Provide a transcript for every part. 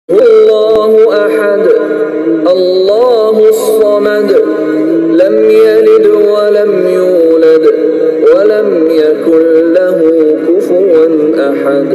Allahu ahad, Allahus samad, lam yalid wa lam yulad, wa lam yakul lahu kufuwan ahad.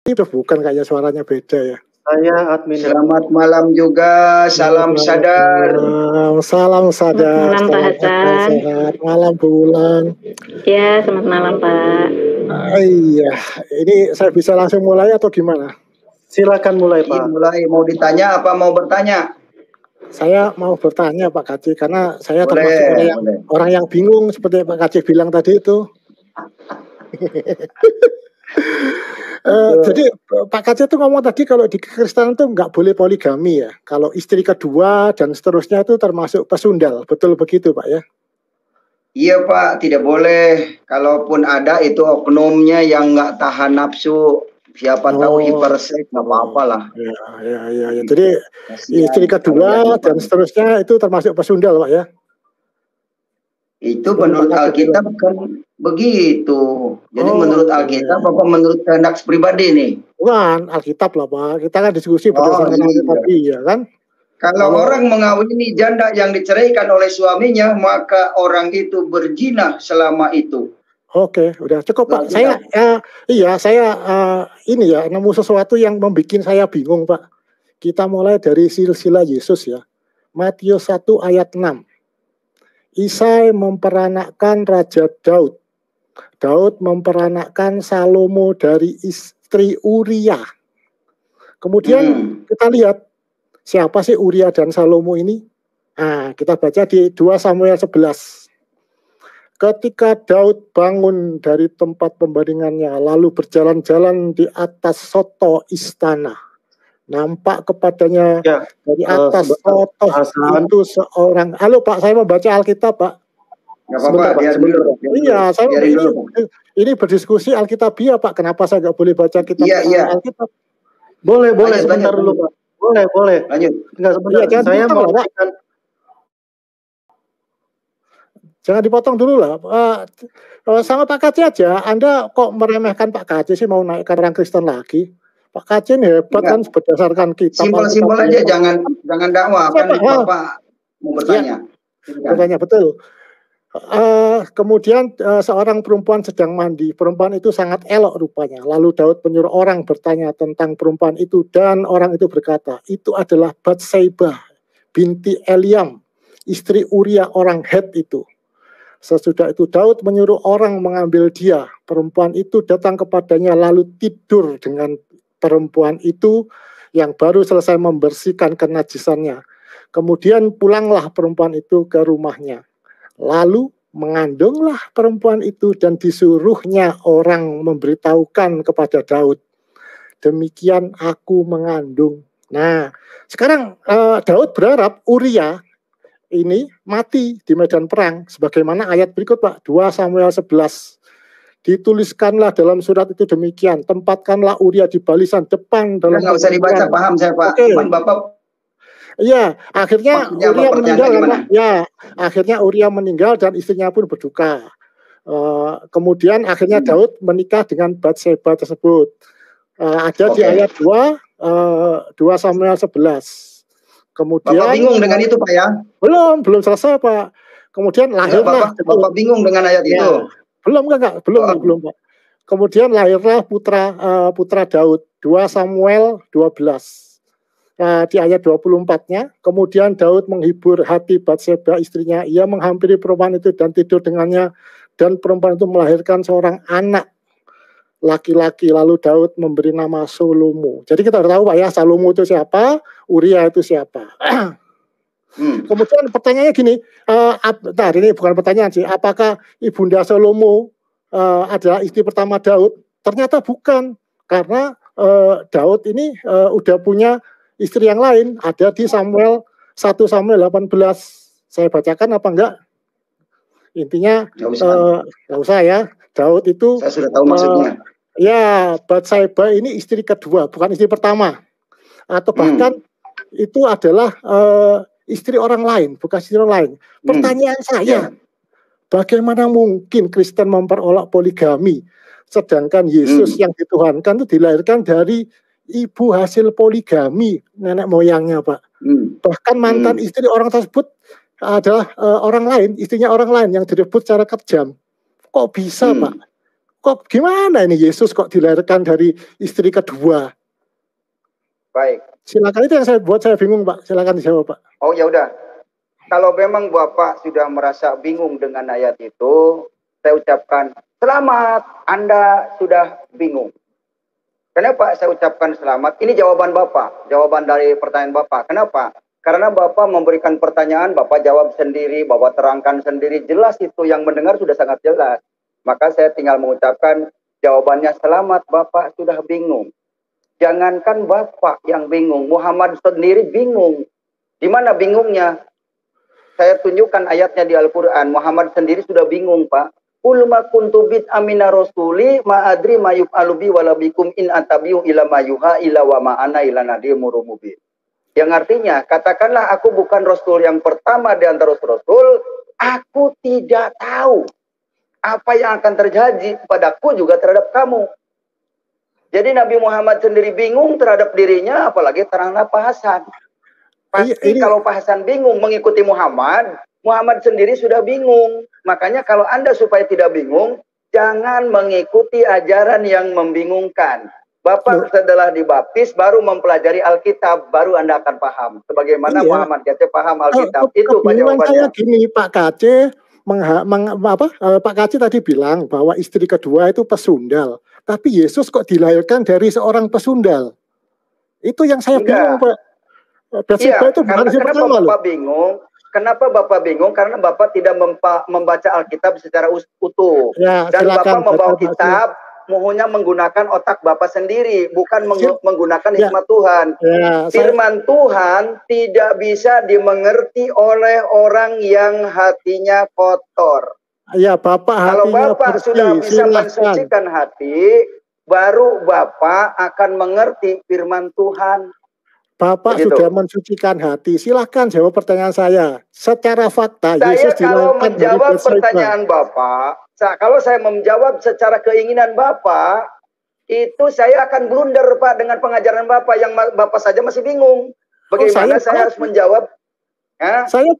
Ini udah bukan, kayaknya suaranya beda ya. Saya admin. Selamat malam juga, salam sadar. Salam sadar. Malam Pak Hasan. Sehat. Malam Bulan. Ya, selamat malam Pak. Iya, ini saya bisa langsung mulai atau gimana? Silakan mulai Pak. Mulai, mau ditanya apa mau bertanya? Saya mau bertanya Pak Kaci, karena saya Boleh, termasuk orang yang bingung seperti Pak Kaci bilang tadi itu. Jadi Pak Kaci itu ngomong tadi kalau di Kristen itu nggak boleh poligami ya. Kalau istri kedua dan seterusnya itu termasuk pesundal. Betul begitu Pak ya? Iya Pak, tidak boleh. Kalaupun ada itu oknumnya yang nggak tahan nafsu. Siapa tahu hiperseks, nggak apa-apa lah. Ya. Jadi istri kedua dan seterusnya itu termasuk pesundal Pak ya? Itu menurut Alkitab kan begitu. Jadi menurut Alkitab apa menurut kehendak pribadi nih? Bukan, Alkitab lah Pak. Kita kan diskusi berdasarkan Alkitab ya kan? Kalau orang mengawini janda yang diceraikan oleh suaminya, maka orang itu berzina selama itu. Oke, udah cukup Pak. Saya ini ya nemu sesuatu yang membuat saya bingung Pak. Kita mulai dari silsilah Yesus ya. Matius 1 ayat 6. Isai memperanakkan Raja Daud. Daud memperanakkan Salomo dari istri Uria. Kemudian kita lihat siapa sih Uria dan Salomo ini? Nah, kita baca di 2 Samuel 11. Ketika Daud bangun dari tempat pembaringannya, lalu berjalan-jalan di atas soto istana. Nampak kepadanya dari atas soto itu seorang. Halo Pak, saya membaca Alkitab Pak. Nggak apa-apa, biar dulu. Iya, saya ini berdiskusi Alkitabiah Pak. Kenapa saya nggak boleh baca kitab Alkitab? Boleh, sebentar dulu Pak. Boleh. Lanjut. Enggak sebentar. Iya, saya mau berikan. Jangan dipotong dulu lah. Sama Pak Kaci aja. Anda kok meremehkan Pak Kaci sih, mau naikkan orang Kristen lagi? Pak Kaci ini hebat kan berdasarkan kitab. Simpel-simpel aja, jangan dakwah. Kan Bapak mau bertanya. Bertanya betul. Kemudian seorang perempuan sedang mandi. Perempuan itu sangat elok rupanya. Lalu Daud menyuruh orang bertanya tentang perempuan itu, dan orang itu berkata, itu adalah Batseba binti Eliam, istri Uria orang Het itu. Sesudah itu Daud menyuruh orang mengambil dia. Perempuan itu datang kepadanya lalu tidur dengan perempuan itu yang baru selesai membersihkan kenajisannya. Kemudian pulanglah perempuan itu ke rumahnya. Lalu mengandunglah perempuan itu dan disuruhnya orang memberitahukan kepada Daud. Demikian aku mengandung. Nah, sekarang Daud berharap Uria ini mati di medan perang. Sebagaimana ayat berikut Pak, 2 Samuel 11. Dituliskanlah dalam surat itu demikian. Tempatkanlah Uria di barisan depan dalam. Nggak usah dibaca, paham saya Pak. Cuman Bapak. Iya, akhirnya Uria meninggal. Akhirnya Uria meninggal dan istrinya pun berduka. Kemudian akhirnya Daud menikah dengan Batseba tersebut. Ada di ayat 2 Samuel 11. Kemudian Bapak bingung dengan itu Pak ya? Belum selesai Pak. Kemudian lahirlah. Bapak bingung dengan ayat itu? Belum Pak. Kemudian lahirlah putra Daud, 2 Samuel 12. Di ayat 24-nya, kemudian Daud menghibur hati Batseba istrinya, ia menghampiri perempuan itu dan tidur dengannya, dan perempuan itu melahirkan seorang anak laki-laki, lalu Daud memberi nama Salomo. Jadi kita tahu Pak ya, Salomo itu siapa, Uria itu siapa. Kemudian pertanyaannya gini, ini bukan pertanyaan sih, apakah ibunda Salomo adalah istri pertama Daud? Ternyata bukan, karena Daud ini udah punya istri yang lain, ada di 1 Samuel 18. Saya bacakan apa enggak? Intinya nggak usah ya. Daud itu, saya sudah tahu maksudnya. Ya, Batseba ini istri kedua, bukan istri pertama. Atau bahkan itu adalah istri orang lain, bukan istri orang lain. Pertanyaan saya, Bagaimana mungkin Kristen memperolok poligami, sedangkan Yesus yang dituhankan itu dilahirkan dari ibu hasil poligami, nenek moyangnya, Pak. Bahkan mantan istri orang tersebut adalah orang lain, istrinya orang lain yang direbut secara kejam. Kok bisa, Pak? Kok gimana ini Yesus kok dilahirkan dari istri kedua? Baik. Silakan, itu yang saya bingung, Pak. Silakan dijawab, Pak. Oh ya udah. Kalau memang Bapak sudah merasa bingung dengan ayat itu, saya ucapkan selamat, Anda sudah bingung. Kenapa saya ucapkan selamat? Ini jawaban Bapak, jawaban dari pertanyaan Bapak. Kenapa? Karena Bapak memberikan pertanyaan, Bapak jawab sendiri, Bapak terangkan sendiri, jelas itu, yang mendengar sudah sangat jelas. Maka saya tinggal mengucapkan jawabannya, selamat, Bapak sudah bingung. Jangankan Bapak yang bingung, Muhammad sendiri bingung. Di mana bingungnya? Saya tunjukkan ayatnya di Al-Quran. Muhammad sendiri sudah bingung, Pak. Ulma kuntubit amina rasuli ma'adri mayub alubi walabikum in atabiu ila mayuha ila wa ma'ana ila nadir murumubin. Yang artinya, katakanlah aku bukan Rasul yang pertama di antara Rasul. Aku tidak tahu apa yang akan terjadi padaku juga terhadap kamu. Jadi Nabi Muhammad sendiri bingung terhadap dirinya, apalagi terhadap Pak Hasan. Pasti kalau Pak Hasan bingung mengikuti Muhammad, Muhammad sendiri sudah bingung. Makanya kalau Anda supaya tidak bingung, jangan mengikuti ajaran yang membingungkan. Bapak setelah dibaptis baru mempelajari Alkitab, baru Anda akan paham. Sebagaimana Muhammad KC paham Alkitab. Itu jawabannya. Saya gini, Pak KC, Pak KC tadi bilang bahwa istri kedua itu pesundal. Tapi Yesus kok dilahirkan dari seorang pesundal? Itu yang saya bingung, Pak. Iya, kenapa Bapak bingung? Kenapa Bapak bingung? Karena Bapak tidak membaca Alkitab secara utuh. Ya, dan silakan, Bapak membawa kitab, mohonnya menggunakan otak Bapak sendiri, bukan menggunakan hikmat Tuhan. Ya, Firman Tuhan tidak bisa dimengerti oleh orang yang hatinya kotor. Ya, Bapak kalau Bapak bersih, sudah bisa mensucikan hati, baru Bapak akan mengerti firman Tuhan. Bapak sudah mensucikan hati. Silahkan jawab pertanyaan saya. Secara fakta, Yesus kalau menjawab pertanyaan Bapak, kalau saya menjawab secara keinginan Bapak, itu saya akan blunder, Pak, dengan pengajaran Bapak yang Bapak saja masih bingung. Bagaimana saya harus menjawab?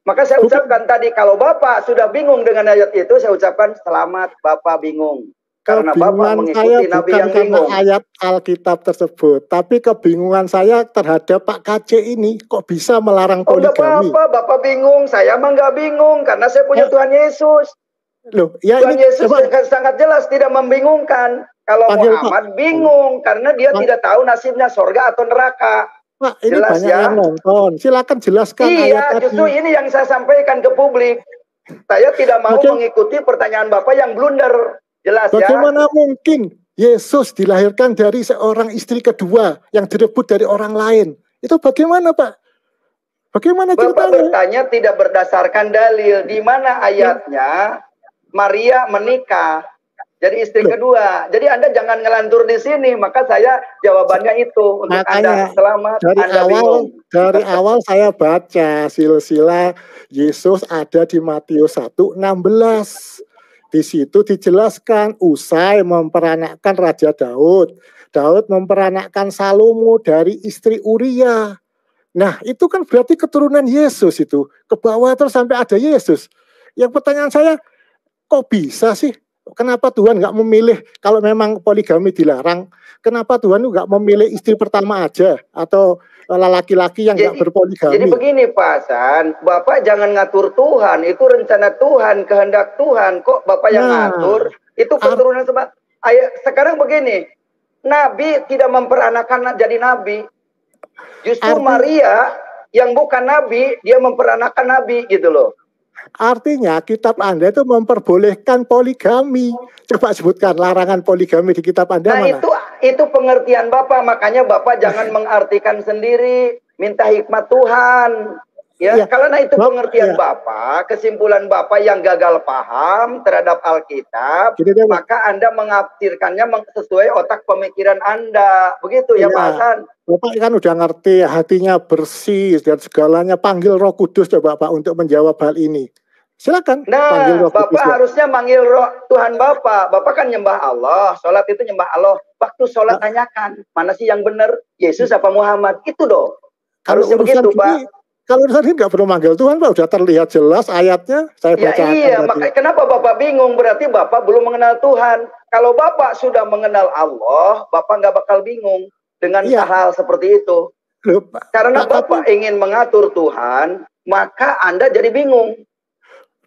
Maka saya ucapkan tadi, kalau Bapak sudah bingung dengan ayat itu, saya ucapkan selamat Bapak bingung. Karena Bapak mengikuti Nabi yang bingung. Ayat Alkitab tersebut, tapi kebingungan saya terhadap Pak KC ini, kok bisa melarang poligami? Bapak bingung, saya mah nggak bingung karena saya punya Tuhan Yesus. Loh, ya Tuhan Yesus sangat jelas tidak membingungkan. Kalau Muhammad bingung karena dia tidak tahu nasibnya surga atau neraka. Pak, ini jelas, banyak yang nonton. Silakan jelaskan. Iya, justru ini yang saya sampaikan ke publik. Saya tidak mau mengikuti pertanyaan Bapak yang blunder. Jelas. Bagaimana mungkin Yesus dilahirkan dari seorang istri kedua yang direbut dari orang lain? Itu bagaimana, Pak? Bagaimana ceritanya? Bapak bertanya tidak berdasarkan dalil. Di mana ayatnya Maria menikah jadi istri kedua? Jadi Anda jangan ngelantur di sini. Maka saya jawabannya itu untuk Anda. Selamat. Dari awal saya baca silsilah Yesus ada di Matius 1:16. Di situ dijelaskan usai memperanakkan Raja Daud. Daud memperanakkan Salomo dari istri Uria. Nah, itu kan berarti keturunan Yesus itu. Ke bawah terus sampai ada Yesus. Yang pertanyaan saya, kok bisa sih? Kenapa Tuhan nggak memilih, kalau memang poligami dilarang, kenapa Tuhan nggak memilih istri pertama aja? Atau laki-laki yang nggak berpoligami? Jadi begini Pak Hasan, Bapak jangan ngatur Tuhan, itu rencana Tuhan, kehendak Tuhan. Kok Bapak yang ngatur? Itu keturunan sebab. Sekarang begini, Nabi tidak memperanakan jadi Nabi. Justru Maria yang bukan Nabi, dia memperanakan Nabi gitu loh. Artinya kitab Anda itu memperbolehkan poligami. Coba sebutkan larangan poligami di kitab Anda mana? Itu pengertian Bapak, makanya Bapak jangan mengartikan sendiri, minta hikmat Tuhan. Ya, karena itu pengertian Bapak, kesimpulan Bapak yang gagal paham terhadap Alkitab, maka Anda menafsirkannya sesuai otak pemikiran Anda. Begitu ya Pak Hasan? Bapak kan udah ngerti, hatinya bersih dan segalanya, panggil Roh Kudus coba Pak untuk menjawab hal ini. Silakan panggil Nah, Roh Kudus. Bapak harusnya manggil Tuhan Bapak. Bapak kan nyembah Allah. Sholat itu nyembah Allah. Waktu sholat tanyakan, mana sih yang benar? Yesus apa Muhammad? Itu dong. Kalau Harusnya urusan begitu, ini, Pak. kalau urusan ini nggak perlu manggil Tuhan, Pak. Udah terlihat jelas ayatnya. Saya Ya baca. iya, makanya kenapa Bapak bingung? Berarti Bapak belum mengenal Tuhan. Kalau Bapak sudah mengenal Allah, Bapak nggak bakal bingung dengan hal seperti itu. Loh, Karena Bapak ingin mengatur Tuhan, maka Anda jadi bingung.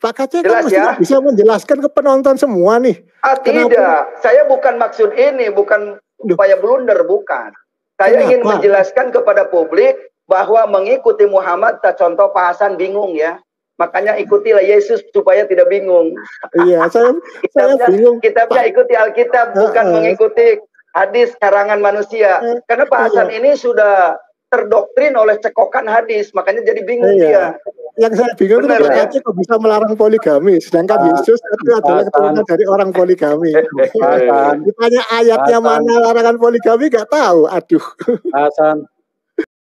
Pak Kacek Jelas kan mesti ya? bisa menjelaskan ke penonton semua nih. Tidak, saya bukan maksud ini, bukan supaya blunder, bukan. Saya ingin menjelaskan kepada publik bahwa mengikuti Muhammad, contoh Pak Hasan bingung ya. Makanya ikutilah Yesus supaya tidak bingung. Iya, saya bingung. Kitabnya ikuti Alkitab, bukan mengikuti hadis karangan manusia. Karena Pak Hasan ini sudah terdoktrin oleh cekokan hadis, makanya jadi bingung dia. Yang saya bingung itu Pak Kacek kok bisa melarang poligami, sedangkan Yesus itu adalah keturunan dari orang poligami. Ditanya ayatnya mana larangan poligami, nggak tahu. Aduh. Hasan,